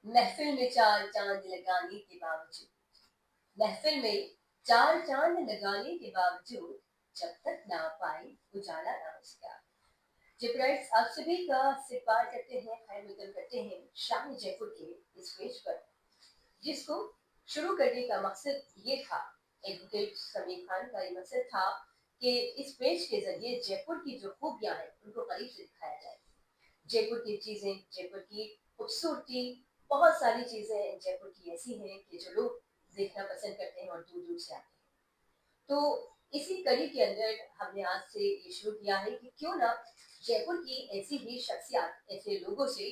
महफिल में चार चांद लगाने के बावजूद, महफिल में चार चांद लगाने के बावजूद, जब तक ना पाए उजाला ना उसका। जिब्राइट्स आप सभी का इस्तकबाल करते हैं, खैर मकदम करते हैं शान जयपुर के इस पेज पर, जिसको शुरू करने का मकसद ये था, एडवोकेट समीर खान का ये मकसद था कि इस पेज के जरिए जयपुर की जो खूबियां हैं उनको करीब से दिखाया जाए। जयपुर की चीजें, जयपुर की खूबसूरती, बहुत सारी चीजें जयपुर की ऐसी हैं कि जो लोग देखना पसंद करते हैं और दूर दूर से आते हैं। तो इसी कड़ी के अंदर हमने आज से ये शुरू किया है कि क्यों ना जयपुर की ऐसी ही शख्सियत, ऐसे लोगों से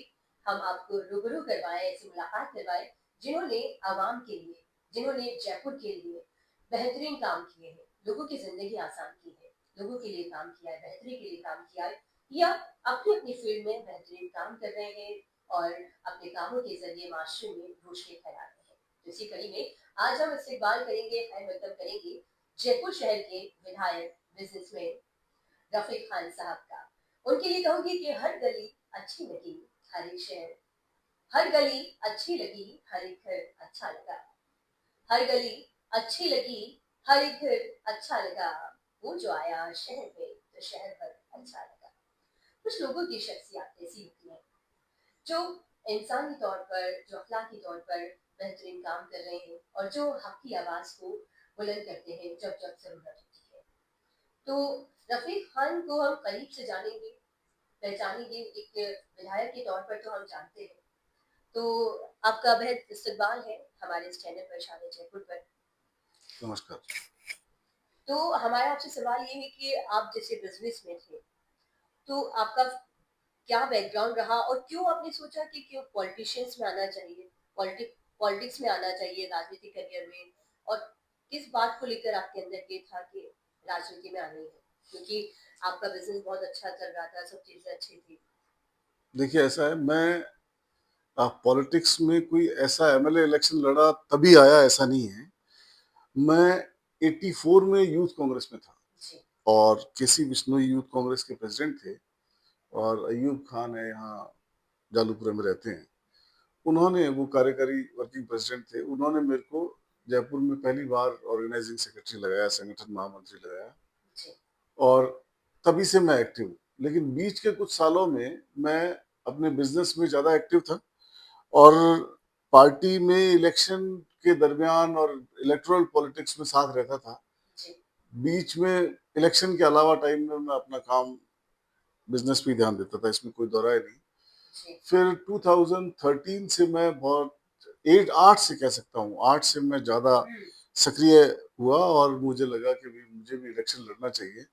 हम आपको रूबरू करवाएं, ऐसी मुलाकात करवाएं जिन्होंने आवाम के लिए, जिन्होंने जयपुर के लिए बेहतरीन काम किए हैं, लोगों की जिंदगी आसान की है, लोगों के लिए काम किया है, बेहतरी के लिए काम किया है, या अपनी अपनी फील्ड में बेहतरीन काम कर रहे हैं और अपने कामों के जरिए माशरे में रोशनी फैला रहे हैं। तो इसी कड़ी में आज हम इस्तेमाल करेंगे, खैर मकदम करेंगे जयपुर शहर के विधायक, बिजनेसमैन रफीक खान साहब का। उनके लिए कहूंगी कि हर गली अच्छी लगी, हर एक शहर, हर गली अच्छी लगी, हर एक घर अच्छा लगा, हर गली अच्छी लगी, हर एक घर अच्छा लगा, वो जो आया शहर में तो शहर पर अच्छा लगा। कुछ लोगों की शख्सियत ऐसी होती है जो इंसानी तौर पर, जो अखलाकी तौर पर बेहतरीन काम कर रहे हैं और जो हक की आवाज को बुलंद करते हैं जब जब जरूरत होती है। तो रफीक खान को हम करीब से जानेंगे, पहचानेंगे, एक विधायक के तौर पर तो हम जानते हैं। तो आपका बेहद इस्तकबाल है हमारे इस चैनल पर, शान जयपुर पर। नमस्कार। तो हमारा आपसे सवाल ये है कि आप जैसे बिजनेस में थे, तो आपका क्या बैकग्राउंड रहा और क्यों आपने सोचा कि क्यों पॉलिटिशियंस में आना चाहिए, पॉलिटिक्स में आना चाहिए राजनीतिक करियर में, और किस बात को लेकर आपके अंदर ये था कि राजनीति में आनी है, क्योंकि आपका बिजनेस बहुत अच्छा चल रहा था, सब चीजें अच्छी थी। देखिए, ऐसा है, मैं पॉलिटिक्स में कोई ऐसा एमएलए इलेक्शन लड़ा तभी आया, ऐसा नहीं है। मैं 84 में यूथ कांग्रेस में था जी। और केसी बिश्नोई यूथ कांग्रेस के प्रेसिडेंट थे और अयूब खान है, यहाँ जालूपुरा में रहते हैं। उन्होंने, वो कार्यकारी वर्किंग प्रेसिडेंट थे, उन्होंने मेरे को जयपुर में पहली बार ऑर्गेनाइजिंग सेक्रेटरी लगाया, संगठन महामंत्री लगाया जी। और तभी से मैं एक्टिव हूँ। लेकिन बीच के कुछ सालों में मैं अपने बिजनेस में ज्यादा एक्टिव था और पार्टी में इलेक्शन के दरमियान और इलेक्टोरल पॉलिटिक्स में साथ रहता था। जी। बीच में इलेक्शन के अलावा टाइम में मैं अपना काम, बिजनेस पे ध्यान देता था, इसमें कोई दो राय नहीं। जी। फिर 2013 से मैं बहुत, 8 से कह सकता हूँ, 8 से मैं ज्यादा हम्म। सक्रिय हुआ और मुझे लगा कि भी मुझे भी इलेक्शन लड़ना चाहिए।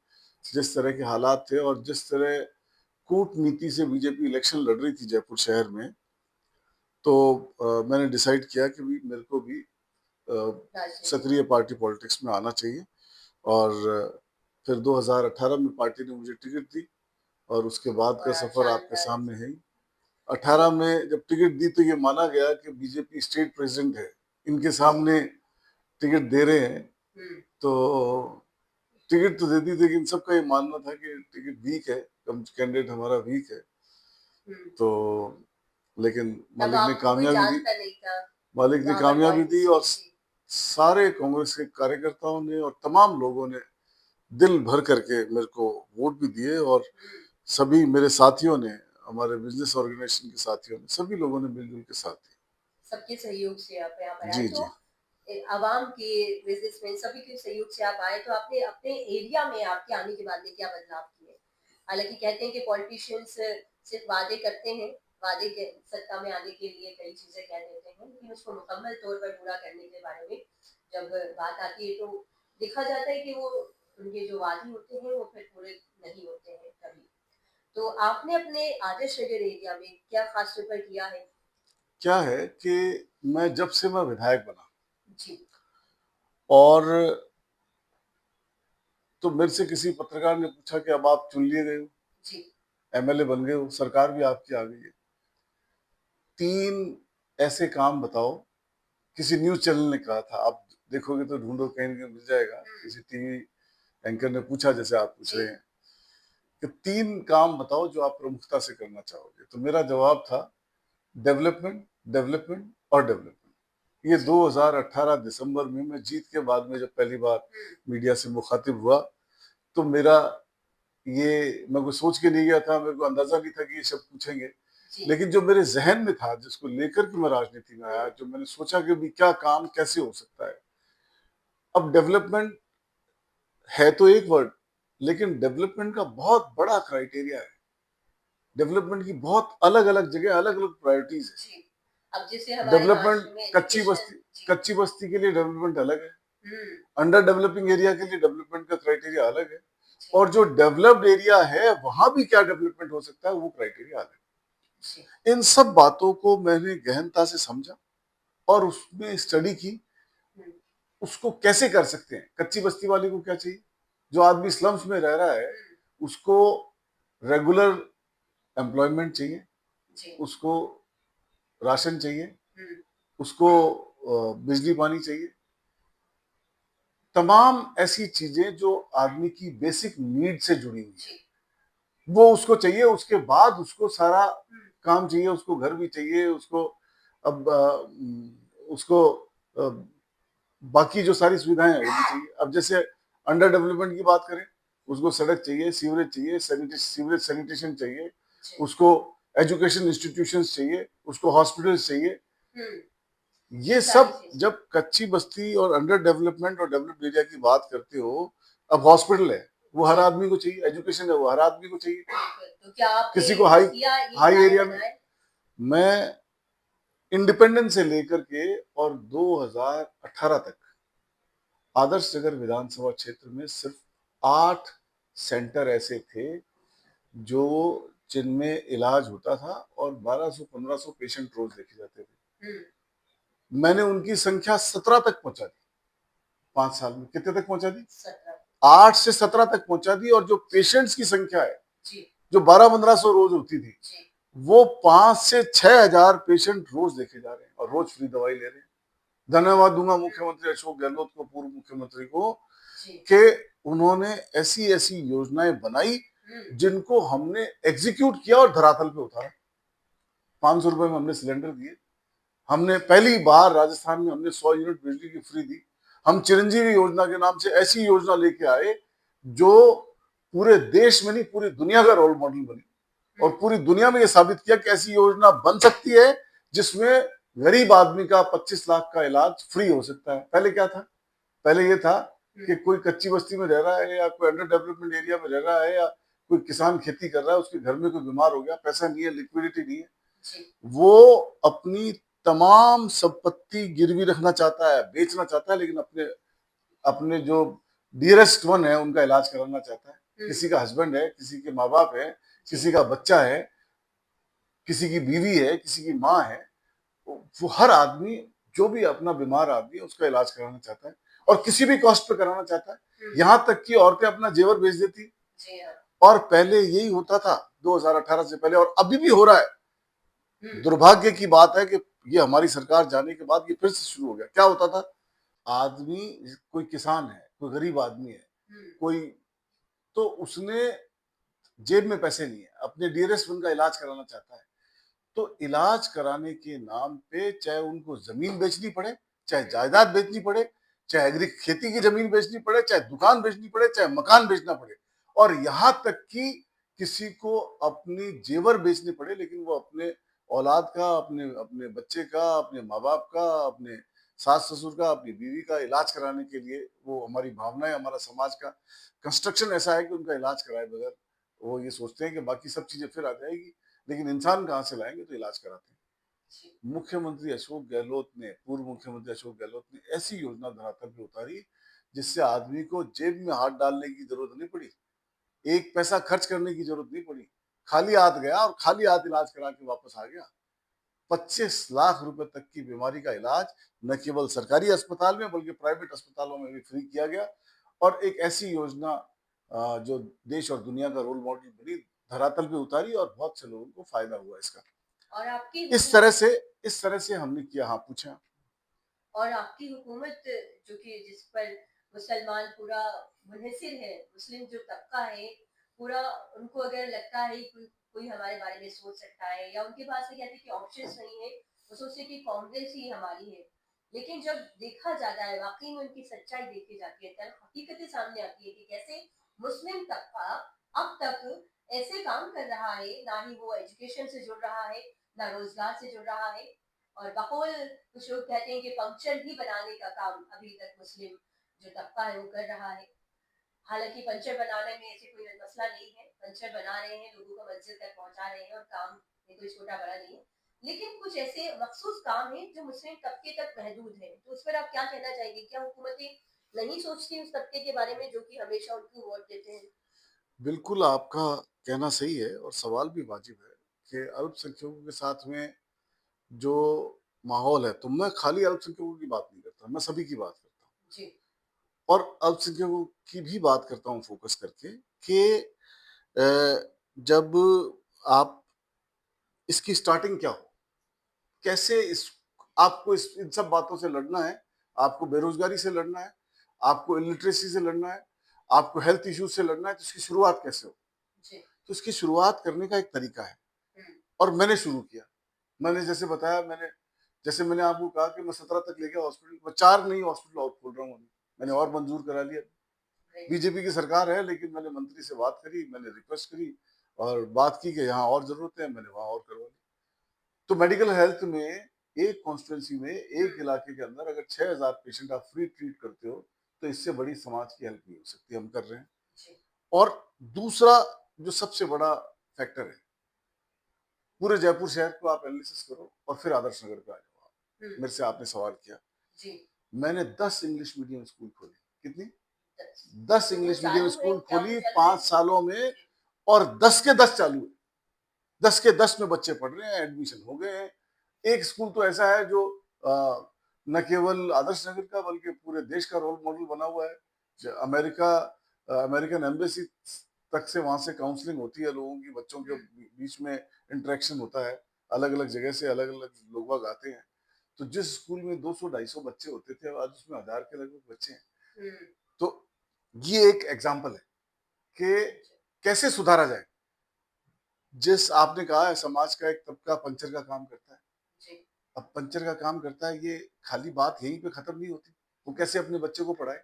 जिस तरह के हालात थे और जिस तरह कूटनीति से बीजेपी इलेक्शन लड़ रही थी जयपुर शहर में, तो मैंने डिसाइड किया कि भी मेरे को भी राजनीति सक्रिय में। पार्टी पॉलिटिक्स में आना चाहिए। और फिर 2018 में पार्टी ने मुझे टिकट दी और उसके बाद का बड़ा सफर आपके शानदार। सामने है ही। 18 में जब टिकट दी तो ये माना गया कि बीजेपी स्टेट प्रेसिडेंट है, इनके जी। सामने टिकट दे रहे हैं, हम्म। तो टिकट तो दे दी, लेकिन सबका ये मानना था कि टिकट वीक है, कम कैंडिडेट हमारा वीक है। हम्म। तो लेकिन तब मालिक ने आपको कोई कामयाबी दी, जानता नहीं था मालिक ने वहां पर कामयाबी दी पॉलिटिक्स और में। जी। सारे कांग्रेस के कार्यकर्ताओं ने और तमाम लोगों ने दिल भर करके मेरे को वोट भी दिए और हम्म। सभी मेरे साथियों ने, हमारे बिजनेस ऑर्गेनाइजेशन के साथियों ने, सभी लोगों ने मिलजुल के साथ दिया। सबके सहयोग से आप यहाँ पर आए, जी तो जी। आवाम के, बिजनेसमैन, सभी के सहयोग से आप आए, तो आपने अपने एरिया में आपके आने के बाद में क्या बदलाव किए? हालांकि कहते हैं कि पॉलिटिशियंस सिर्फ वादे करते हैं, वादे के सत्ता में आने के लिए कई चीजें कह देते हैं, लेकिन उसको मुकम्मल तौर पर पूरा करने के बारे में जब बात आती है तो देखा जाता है कि वो, उनके जो वादे होते हैं वो फिर पूरे नहीं होते हैं कभी। तो आपने अपने आदर्श नगर एरिया में क्या खास तौर पर किया है? क्या है कि जब से मैं विधायक बना जी। और तो मेरे से किसी पत्रकार ने पूछा कि अब आप चुन लिए गए हो, जी। एमएलए बन गए हो, सरकार भी आपकी आ गई है, 3 ऐसे काम बताओ। किसी न्यूज चैनल ने कहा था, आप देखोगे तो ढूंढो कहीं ना कहीं मिल जाएगा, किसी टीवी एंकर ने पूछा जैसे आप पूछ जी। रहे हैं कि 3 काम बताओ जो आप प्रमुखता से करना चाहोगे। तो मेरा जवाब था डेवलपमेंट, डेवलपमेंट और डेवलपमेंट। ये 2018 दिसंबर में मैं जीत के बाद में जब पहली बार मीडिया से मुखातिब हुआ, तो मेरा ये मैं कुछ सोच के नहीं गया था, मेरे को अंदाजा नहीं था कि ये शब्द पूछेंगे, लेकिन जो मेरे जहन में था, जिसको लेकर के मैं राजनीति में आया, जो मैंने सोचा कि भी क्या काम कैसे हो सकता है। अब डेवलपमेंट है तो एक वर्ड, लेकिन डेवलपमेंट का बहुत बड़ा क्राइटेरिया है। डेवलपमेंट की बहुत अलग अलग जगह अलग अलग प्रायोरिटीज है। जी। अब जैसे हमारे डेवलपमेंट महाराष्ट्र में कच्ची एजुकेशन। बस्ती, जी। कच्ची बस्ती के लिए डेवलपमेंट अलग है, हम्म। अंडर डेवलपिंग एरिया के लिए डेवलपमेंट का क्राइटेरिया अलग है, जी। और जो डेवलप्ड एरिया है वहां भी क्या डेवलपमेंट हो सकता है वो क्राइटेरिया अलग है। जी। इन सब बातों को मैंने गहनता से समझा और उसमें स्टडी की, हम्म। उसको कैसे कर सकते हैं। कच्ची बस्ती वाले को क्या चाहिए, जो आदमी स्लम्स में रह रहा है उसको रेगुलर एम्प्लॉयमेंट चाहिए, जी। उसको राशन चाहिए, हम्म। उसको बिजली पानी चाहिए, तमाम ऐसी चीजें जो आदमी की बेसिक नीड से जुड़ी हुई है, जी। वो उसको चाहिए। उसके बाद उसको सारा काम चाहिए, उसको घर भी चाहिए, उसको अब उसको अ, बाकी जो सारी सुविधाएं हैं वो भी चाहिए। अब जैसे अंडर डेवलपमेंट की बात करें, उसको सड़क चाहिए, सीवरेज चाहिए, सीवरेज सैनिटेशन चाहिए, जी। उसको एजुकेशन इंस्टीट्यूशंस चाहिए, उसको हॉस्पिटल्स चाहिए। ये सब जब कच्ची बस्ती और अंडर डेवलपमेंट और डेवलप्ड एरिया की बात करते हो, अब हॉस्पिटल है वो हर आदमी को चाहिए, एजुकेशन है वो हर आदमी को चाहिए। तो क्या आपने किसी को हाई किया ये हाई प्लान एरिया में, बनाए? मैं इंडिपेंडेंस से लेकर के और 2018 तक आदर्श नगर विधानसभा क्षेत्र में सिर्फ 8 सेंटर ऐसे थे जो जिनमें इलाज होता था और 1200-1500 पेशेंट रोज देखे जाते थे। मैंने उनकी संख्या 17 तक पहुंचा दी 5 साल में। कितने तक पहुंचा दी? 8 से 17 तक पहुंचा दी। और जो पेशेंट्स की संख्या है, जो 1200-1500 रोज होती थी, वो 5 से 6,000 पेशेंट रोज देखे जा रहे हैं और रोज फ्री दवाई ले रहे हैं। धन्यवाद दूंगा मुख्यमंत्री अशोक गहलोत को, पूर्व मुख्यमंत्री को, कि उन्होंने ऐसी ऐसी योजनाएं बनाई जिनको हमने एग्जीक्यूट किया और धरातल पे उतारा। 500 रुपए में हमने सिलेंडर दिए। हमने पहली बार राजस्थान में हमने 100 यूनिट बिजली की फ्री दी। हम चिरंजीवी योजना के नाम से ऐसी योजना लेके आए जो पूरे देश में नहीं पूरी दुनिया का रोल मॉडल बनी, और पूरी दुनिया में ये साबित किया कि ऐसी योजना बन सकती है जिसमें गरीब आदमी का 25 लाख का इलाज फ्री हो सकता है। पहले क्या था? पहले ये था कि कोई कच्ची बस्ती में रह रहा है या कोई अंडर डेवलपमेंट एरिया में रह रहा है या कोई किसान खेती कर रहा है, उसके घर में कोई बीमार हो गया, पैसा नहीं है, लिक्विडिटी नहीं है, वो अपनी तमाम संपत्ति गिरवी रखना चाहता है, बेचना चाहता है, लेकिन अपने अपने जो डियरेस्ट वन है उनका इलाज कराना चाहता है। किसी का हस्बैंड है, किसी के माँ बाप है, किसी का बच्चा है, किसी की बीवी है, किसी की माँ है, वो हर आदमी जो भी अपना बीमार आदमी है उसका इलाज कराना चाहता है और किसी भी कॉस्ट पे कराना चाहता है। यहाँ तक कि औरतें अपना जेवर बेच देती। और पहले यही होता था 2018 से पहले, और अभी भी हो रहा है। दुर्भाग्य की बात है कि ये हमारी सरकार जाने के बाद ये फिर से शुरू हो गया। क्या होता था? आदमी, कोई किसान है, कोई गरीब आदमी है, कोई, तो उसने जेब में पैसे नहीं है, अपने डियरेस्ट वन का इलाज कराना चाहता है, तो इलाज कराने के नाम पे चाहे उनको जमीन बेचनी पड़े, चाहे जायदाद बेचनी पड़े, चाहे एग्री खेती की जमीन बेचनी पड़े, चाहे दुकान बेचनी पड़े, चाहे मकान बेचना पड़े, और यहाँ तक कि किसी को अपनी जेवर बेचने पड़े, लेकिन वो अपने औलाद का, अपने अपने बच्चे का, अपने माँ बाप का, अपने सास ससुर का, अपनी बीवी का इलाज कराने के लिए, वो हमारी भावना है, हमारा समाज का कंस्ट्रक्शन ऐसा है कि उनका इलाज कराए बगैर वो ये सोचते हैं कि बाकी सब चीजें फिर आ जाएगी, लेकिन इंसान कहाँ से लाएंगे, तो इलाज कराते हैं। मुख्यमंत्री अशोक गहलोत ने, पूर्व मुख्यमंत्री अशोक गहलोत ने ऐसी योजना धरातल पे उतारी जिससे आदमी को जेब में हाथ डालने की जरूरत नहीं पड़ी, एक पैसा खर्च करने की जरूरत नहीं पड़ी, खाली हाथ गया और खाली हाथ इलाज करा के वापस आ गया। 25 लाख रुपए तक की बीमारी का इलाज न केवल सरकारी अस्पताल में बल्कि प्राइवेट अस्पतालों में भी फ्री किया गया। और एक ऐसी योजना जो देश और दुनिया का रोल मॉडल बनी, धरातल पे उतारी और बहुत से लोगों को फायदा हुआ इसका। और आपकी इस तरह से हमने किया। हाँ, पूछा। और आपकी हुकूमत जो कि जिस पर मुसलमान पूरा मुनहसिर है, मुस्लिम जो तबका है पूरा, उनको अगर लगता है कोई कोई हमारे बारे में सोच सकता है या उनके पास कहते हैं कि ऑप्शंस नहीं है, वो सोचते हैं कि कांग्रेस ही हमारी है। लेकिन जब देखा जाता है, वाकई में उनकी सच्चाई देखी जाती है, तब हकीकतें सामने आती है कि कैसे मुस्लिम तबका अब तक ऐसे काम कर रहा है, ना ही वो एजुकेशन से जुड़ रहा है, ना रोजगार से जुड़ रहा है। और बकौल कुछ लोग कहते हैं कि पंक्चर ही बनाने का काम अभी तक मुस्लिम जो तबका है वो कर रहा है। हालांकि पंचर बनाने में ऐसे कोई मसला नहीं है, पंचर बना रहे हैं, लोगों को मंजिल तक पहुंचा रहे हैं, और काम ये कोई छोटा बड़ा नहीं है। लेकिन कुछ ऐसे मखसूस काम है जो मुस्लिम तबके तक महदूद है, तो उस पर आप क्या कहना चाहेंगे? क्या हुकूमतें नहीं सोचती उस तबके के बारे में जो कि हमेशा उनको वोट देते हैं? बिल्कुल आपका कहना सही है और सवाल भी वाजिब है कि अल्पसंख्यकों के साथ में जो माहौल है, तो मैं खाली अल्पसंख्यकों की बात नहीं करता, मैं सभी की बात करता हूँ जी। और अल्पसंख्यकों की भी बात करता हूँ फोकस करके कि जब आप इसकी स्टार्टिंग क्या हो, कैसे इस आपको इस इन सब बातों से लड़ना है, आपको बेरोजगारी से लड़ना है, आपको इलिटरेसी से लड़ना है, आपको हेल्थ इश्यूज से लड़ना है, तो इसकी शुरुआत कैसे हो? जी। तो इसकी शुरुआत करने का एक तरीका है हम्म। और मैंने शुरू किया। मैंने जैसे बताया, मैंने आपको कहा कि मैं 17 तक ले गया हॉस्पिटल, मैं 4 नई हॉस्पिटल और खोल रहा हूँ अभी, मैंने और मंजूर करा लिया। राइट। बीजेपी की सरकार है, लेकिन मैंने मंत्री से बात करी, मैंने रिक्वेस्ट करी और बात की कि यहाँ और जरूरत है, मैंने वहां और करवा ली। तो मेडिकल हेल्थ में एक कॉन्स्टिट्यूंसी में, एक इलाके के अंदर अगर 6000 पेशेंट आप फ्री ट्रीट करते हो, तो इससे बड़ी समाज की हेल्प नहीं हो सकती, हम कर रहे हैं। जी। और दूसरा जो सबसे बड़ा फैक्टर है, पूरे जयपुर शहर को आप एनालिसिस करो और फिर आदर्श नगर पे आ जाओ। हम्म। मेरे से आपने सवाल किया, जी। मैंने 10 इंग्लिश मीडियम स्कूल खोले। कितनी? 10। 10 तो वो इंग्लिश मीडियम चालू है, स्कूल क्या वो खोली चल रहे 5 हैं? सालों में जी। और 10 के 10 चालू है। 10 के 10 में बच्चे पढ़ रहे हैं, एडमिशन हो गए हैं। एक स्कूल तो ऐसा है जो न केवल आदर्श नगर का बल्कि पूरे देश का रोल मॉडल बना हुआ है। अमेरिकन एम्बेसी तक से वहां से काउंसलिंग होती है लोगों की, बच्चों के बीच में इंटरेक्शन होता है, अलग अलग जगह से अलग अलग लोग बाग आते हैं। तो जिस स्कूल में 200-250 बच्चे होते थे, आज उसमें 1000 के लगभग बच्चे हैं। हम्म। तो ये एक एग्जाम्पल है कि कैसे सुधारा जाए। जिस आपने कहा है समाज का एक तबका पंचर का काम करता है, जी। अब पंचर का काम करता है, ये खाली बात यहीं पे खत्म नहीं होती। वो कैसे अपने बच्चे को पढ़ाए,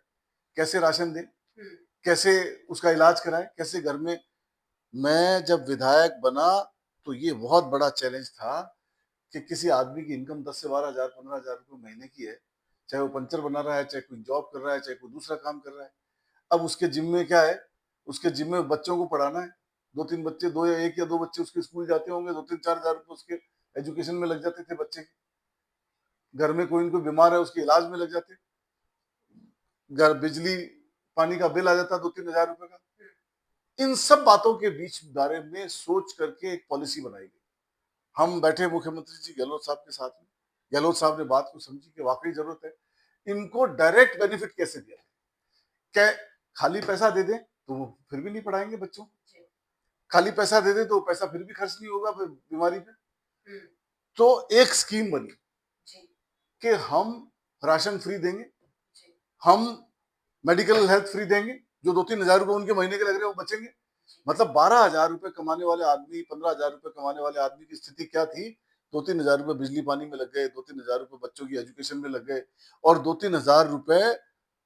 कैसे राशन दे, हम्म। कैसे उसका इलाज कराए, कैसे घर में। मैं जब विधायक बना तो ये बहुत बड़ा चैलेंज था कि किसी आदमी की इनकम 10 से 12 हजार 15 हजार रुपये महीने की है, चाहे वो पंचर बना रहा है, चाहे कोई जॉब कर रहा है, चाहे कोई दूसरा काम कर रहा है। अब उसके जिम्मे क्या है? उसके जिम्मे बच्चों को पढ़ाना है। 2-3 बच्चे, 2 या 1 या 2 बच्चे उसके स्कूल जाते होंगे, 2-3-4 हजार रुपये उसके एजुकेशन में लग जाते थे बच्चे के। घर में कोई न कोई बीमार है, उसके इलाज में लग जाते। घर बिजली पानी का बिल आ जाता 2-3 हजार रुपए का। इन सब बातों के बीच बारे में सोच करके एक पॉलिसी बनाई गई। हम बैठे मुख्यमंत्री जी गहलोत साहब के साथ में, गहलोत साहब ने बात को समझी कि वाकई जरूरत है, इनको डायरेक्ट बेनिफिट कैसे दिया जाए। क्या खाली पैसा दे दें तो वो फिर भी नहीं पढ़ाएंगे बच्चों को, जी। खाली पैसा दे दें तो पैसा फिर भी खर्च नहीं होगा फिर बीमारी पे। हम्म। तो एक स्कीम बनी जी। कि हम राशन फ्री देंगे, जी। हम मेडिकल हेल्थ फ्री देंगे, जो 2-3 हजार रुपए उनके महीने के लग रहे हैं वो बचेंगे। मतलब 12 हजार रुपए कमाने वाले आदमी, 15 हजार रुपए कमाने वाले आदमी की स्थिति क्या थी? 2-3 हजार रुपए बिजली पानी में लग गए, 2-3 हजार रुपए बच्चों की एजुकेशन में लग गए और 2-3 हजार रुपए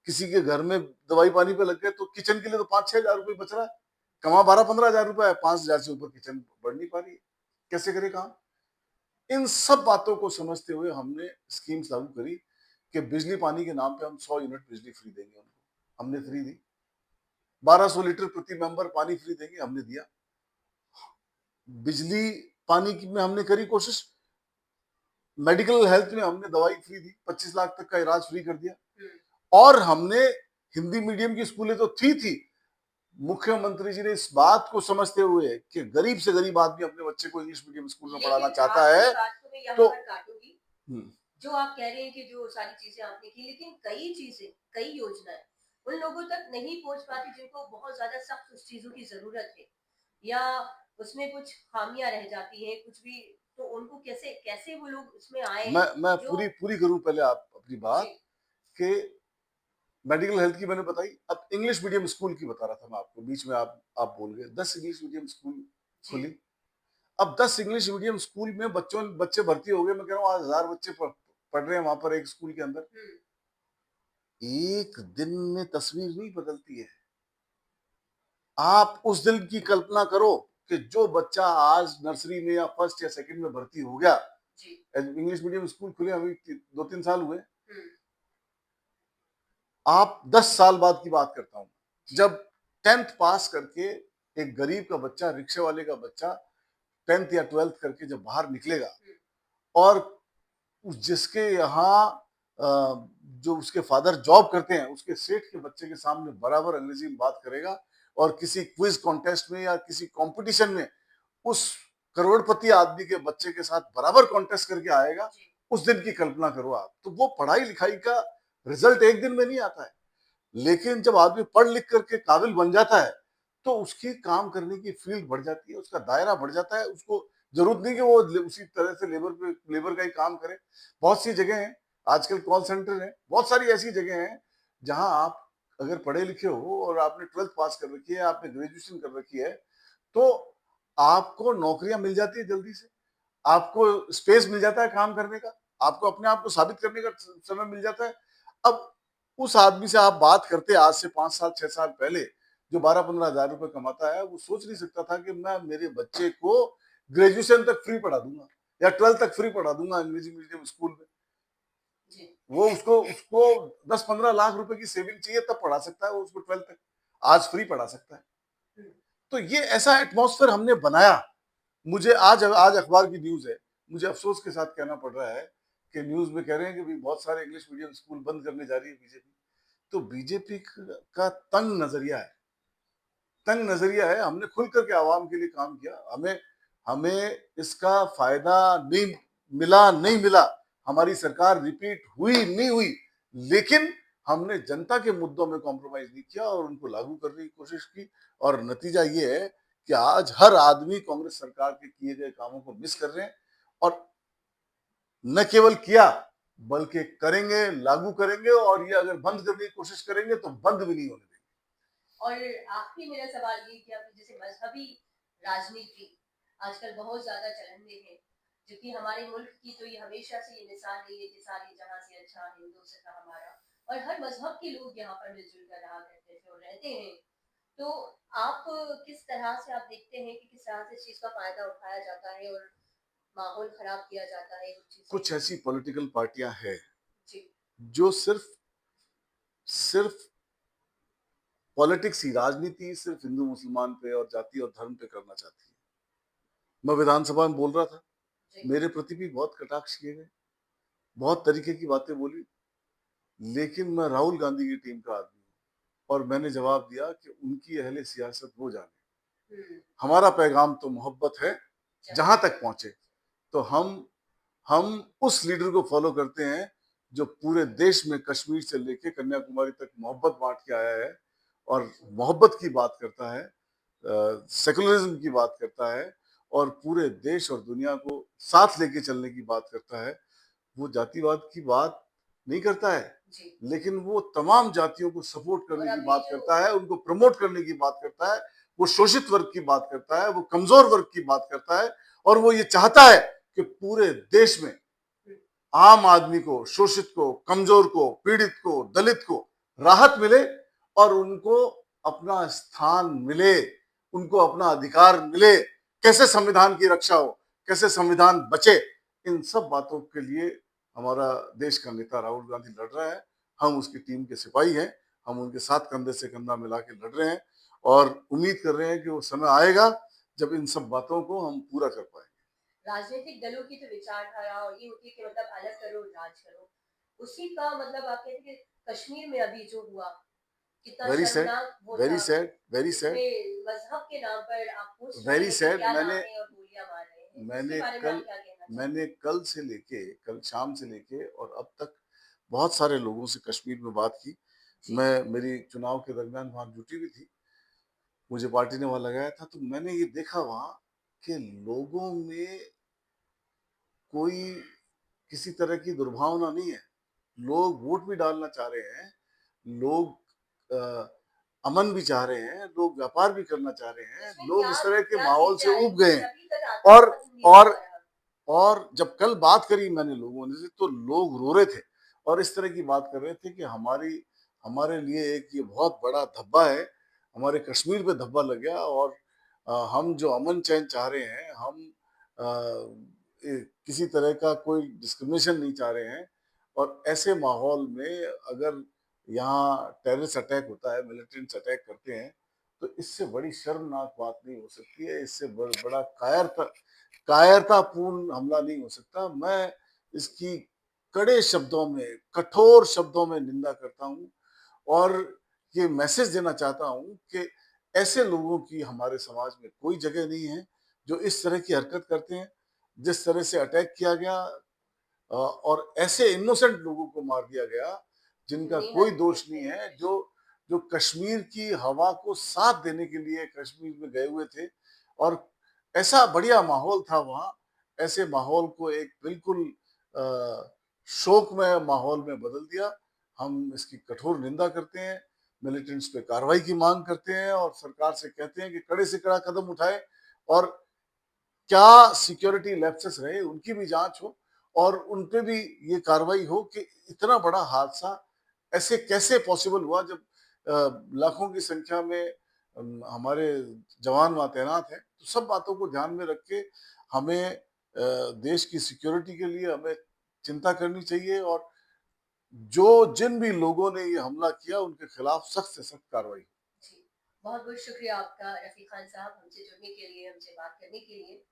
किसी के घर में दवाई पानी पे लग गए, तो किचन के लिए तो 5-6 हजार रुपए बच रहा है। कमा 12-15 हजार रुपए है, 5 हजार से ऊपर किचन बढ़ नहीं पा रही है, कैसे करे काम? इन सब बातों को समझते हुए हमने स्कीम्स लागू करी कि बिजली पानी के नाम पे हम 100 यूनिट बिजली फ्री देंगे उनको। हमने फ्री दी। 1200 लीटर प्रति मेंबर पानी फ्री देंगे, हमने दिया। बिजली पानी की में हमने करी कोशिश। मेडिकल हेल्थ में हमने दवाई फ्री दी, 25 लाख तक का इलाज फ्री कर दिया। और हमने हिंदी मीडियम की स्कूलें तो थी। मुख्यमंत्री जी ने इस बात को समझते हुए कि गरीब से गरीब आदमी अपने बच्चे को इंग्लिश मीडियम स्कूल में पढ़ाना चाहता है, तो जो आप कह रहे हैं कि जो सारी चीजें आपने की, लेकिन कई चीजें, कई योजनाएं उन लोगों तक नहीं पहुंच पाती जिनको बहुत ज्यादा सख्त उस चीजों की जरूरत है, या उसमें कुछ खामियां रह जाती है कुछ भी, तो उनको कैसे कैसे वो लोग उसमें आए मैं जो। पूरी पूरी करूं पहले आप अपनी जी। बात कि मेडिकल हेल्थ की मैंने बताई, अब इंग्लिश मीडियम स्कूल की बता रहा था मैं आपको, बीच में आप बोल गए। 10 इंग्लिश मीडियम स्कूल जी। खुली, अब 10 इंग्लिश मीडियम स्कूल में बच्चे भर्ती हो गए। मैं कह रहा हूँ आज 1000 बच्चे पढ़ रहे हैं वहां पर एक स्कूल के अंदर। एक दिन में तस्वीर नहीं बदलती है। आप उस दिन की कल्पना करो कि जो बच्चा आज नर्सरी में या फर्स्ट या सेकंड में भर्ती हो गया, इंग्लिश मीडियम स्कूल खुले अभी 2-3 साल हुए, आप 10 साल बाद की बात करता हूं, जब 10th पास करके एक गरीब का बच्चा, रिक्शे वाले का बच्चा 10th या 12th करके जब बाहर निकलेगा और जिसके यहाँ जो उसके फादर जॉब करते हैं, उसके सेठ के बच्चे के सामने बराबर अंग्रेजी में बात करेगा और किसी क्विज कॉन्टेस्ट में या किसी कंपटीशन में उस करोड़पति आदमी के बच्चे के साथ बराबर कॉन्टेस्ट करके आएगा, उस दिन की कल्पना करो आप। तो वो पढ़ाई लिखाई का रिजल्ट एक दिन में नहीं आता है, लेकिन जब आदमी पढ़ लिख करके काबिल बन जाता है तो उसकी काम करने की फील्ड बढ़ जाती है, उसका दायरा बढ़ जाता है। उसको जरूरत नहीं कि वो उसी तरह से लेबर का ही काम करे। बहुत सी जगह हैं, आजकल कॉल सेंटर है, बहुत सारी ऐसी जगह हैं जहां आप अगर पढ़े लिखे हो और आपने 12th पास कर रखी है, आपने ग्रेजुएशन कर रखी है, तो आपको नौकरियां मिल जाती है जल्दी से, आपको स्पेस मिल जाता है काम करने का, आपको अपने आप को साबित करने का समय मिल जाता है। अब उस आदमी से आप बात करते आज से 5 साल 6 साल पहले, जो 12-15 हजार रुपए कमाता है, वो सोच नहीं सकता था कि मैं मेरे बच्चे को ग्रेजुएशन तक फ्री पढ़ा दूंगा या 12th तक फ्री पढ़ा दूंगा अंग्रेजी मीडियम स्कूल में। वो उसको उसको 10-15 लाख रुपए की सेविंग चाहिए तब पढ़ा सकता है वो उसको 12th तक, आज फ्री पढ़ा सकता है। तो ये ऐसा एटमॉस्फेयर हमने बनाया। मुझे आज आज अखबार की न्यूज है, मुझे अफसोस के साथ कहना पड़ रहा है कि न्यूज में कह रहे हैं कि भी बहुत सारे इंग्लिश मीडियम स्कूल बंद करने जा रही है बीजेपी। तो बीजेपी का तंग नजरिया है। हमने खुल करके आवाम के लिए काम किया, हमें हमें इसका फायदा नहीं मिला, नहीं मिला, हमारी सरकार रिपीट हुई नहीं हुई, लेकिन हमने जनता के मुद्दों में कॉम्प्रोमाइज नहीं किया और उनको लागू करने की कोशिश की। और नतीजा ये है कि आज हर आदमी कांग्रेस सरकार के किए गए कामों को मिस कर रहे हैं और न केवल किया बल्कि करेंगे, लागू करेंगे, और ये अगर बंद करने की कोशिश करेंगे तो बंद भी नहीं होने देंगे। और आखिरी मेरा सवाल ये कि आप जैसे मजहबी राजनीति आजकल बहुत ज्यादा चलन में है, जो कि हमारे मुल्क की तो ये हमेशा से ये मिसाल रही है कि सारी जहां से अच्छा हिंदू से था हमारा, और हर मजहब के लोग यहाँ पर मिलजुल कर रहा करते थे और रहते हैं। तो आप किस तरह से आप देखते हैं कि किस तरह से इस चीज का फायदा उठाया जाता है और माहौल खराब किया जाता है उन चीजों कुछ ऐसी पॉलिटिकल पार्टियां हैं जी जो सिर्फ सिर्फ पॉलिटिक्स ही, राजनीति सिर्फ हिंदू मुसलमान पे और जाति और धर्म पे करना चाहती है। मैं विधानसभा में बोल रहा था, जी मेरे प्रति भी बहुत कटाक्ष किए गए, बहुत तरीके की बातें बोली, लेकिन मैं राहुल गांधी की टीम का आदमी हूँ और मैंने जवाब दिया कि उनकी अहले सियासत वो जाने, हमारा पैगाम तो मोहब्बत है, जहां तक पहुंचे। तो हम उस लीडर को फॉलो करते हैं जो पूरे देश में कश्मीर से लेके कन्याकुमारी तक मोहब्बत बांट के आया है और मोहब्बत की बात करता है, सेकुलरिज्म की बात करता है और पूरे देश और दुनिया को साथ लेके चलने की बात करता है। वो जातिवाद की बात नहीं करता है, लेकिन वो तमाम जातियों को सपोर्ट करने की बात करता है, उनको प्रमोट करने की बात करता है, वो शोषित वर्ग की बात करता है, वो कमजोर वर्ग की बात करता है, और वो ये चाहता है कि पूरे देश में आम आदमी को, शोषित को, कमजोर को, पीड़ित को, दलित को राहत मिले और उनको अपना स्थान मिले, उनको अपना अधिकार मिले। कैसे संविधान की रक्षा हो, कैसे संविधान बचे, इन सब बातों के लिए हमारा देश का नेता राहुल गांधी लड़ रहा है। हम उसकी टीम के सिपाही हैं, हम उनके साथ कंधे से कंधा मिला के लड़ रहे हैं और उम्मीद कर रहे हैं कि वो समय आएगा जब इन सब बातों को हम पूरा कर पाएंगे। राजनीतिक दलों की तो विचारधारा और ये होती है कि मतलब अलग करो राज करो, उसी का मतलब आप कहते हैं कि कश्मीर में अभी जो हुआ कितना वेरी सैड, शर्मनाक वो वेरी था, सैड, वेरी सैड, जिसमें मजहब के नाम पर आप पूछ रहे वेरी हैं कि सैड। क्या नाम है और गोलियां मार रहे हैं, उसके बारे में आप क्या कहना चाहते हैं? मैंने कल शाम से लेके और अब तक बहुत सारे लोगों से कश्मीर में बात की। मैं मेरी चुनाव के दरमियान वहां ड्यूटी भी थी, मुझे पार्टी ने वहां लगाया था, तो मैंने ये देखा वहां कि लोगों में कोई किसी तरह की दुर्भावना नहीं है। लोग वोट भी डालना चाह रहे हैं, लोग अमन भी चाह रहे हैं, लोग व्यापार भी करना चाह रहे हैं, इसमें लोग क्या इस तरह के क्या माहौल से सच्चाई ऊब गए हैं। अभी तक आता और पसंद नहीं और आ रहा। और जब कल बात करी मैंने लोगों से तो लोग रो रहे थे और इस तरह की बात कर रहे थे कि हमारे लिए एक ये बहुत बड़ा धब्बा है, हमारे कश्मीर पे धब्बा लग गया और हम जो अमन चैन चाह रहे हैं, हम किसी तरह का कोई डिस्क्रिमिनेशन नहीं चाह रहे हैं। और ऐसे माहौल में अगर यहाँ टेररिस्ट अटैक होता है, मिलिटेंट्स अटैक करते हैं, तो इससे बड़ी शर्मनाक बात नहीं हो सकती है, इससे बड़ा कायरतापूर्ण हमला नहीं हो सकता। मैं इसकी कड़े शब्दों में, कठोर शब्दों में निंदा करता हूँ और ये मैसेज देना चाहता हूँ कि ऐसे लोगों की हमारे समाज में कोई जगह नहीं है जो इस तरह की हरकत करते हैं। जिस तरह से अटैक किया गया और ऐसे इनोसेंट लोगों को मार दिया गया जिनका कोई निहत्थे दोष नहीं थे। है, जो जो कश्मीर की हवा को साथ देने के लिए कश्मीर में गए हुए थे और ऐसा बढ़िया माहौल था वहाँ। ऐसे माहौल को एक बिल्कुल शोकमय माहौल में बदल दिया। हम इसकी कठोर निंदा करते हैं, मिलिटेंट्स पे कार्रवाई की मांग करते हैं और सरकार से कहते हैं कि कड़े से कड़ा कदम उठाए और क्या सिक्योरिटी लैप्सेस रहे उनकी भी जांच हो और उन पे भी ये कार्रवाई हो कि इतना बड़ा हादसा ऐसे कैसे पॉसिबल हुआ जब लाखों की संख्या में हमारे जवान वहां तैनात हैं। तो सब बातों को ध्यान में रख के हमें देश की सिक्योरिटी के लिए हमें चिंता करनी चाहिए और जो जिन भी लोगों ने ये हमला किया उनके खिलाफ सख्त से सख्त कार्रवाई। जी, बहुत बहुत शुक्रिया आपका रफीक खान साहब, हमसे जुड़ने के लिए, हमसे बात करने के लिए।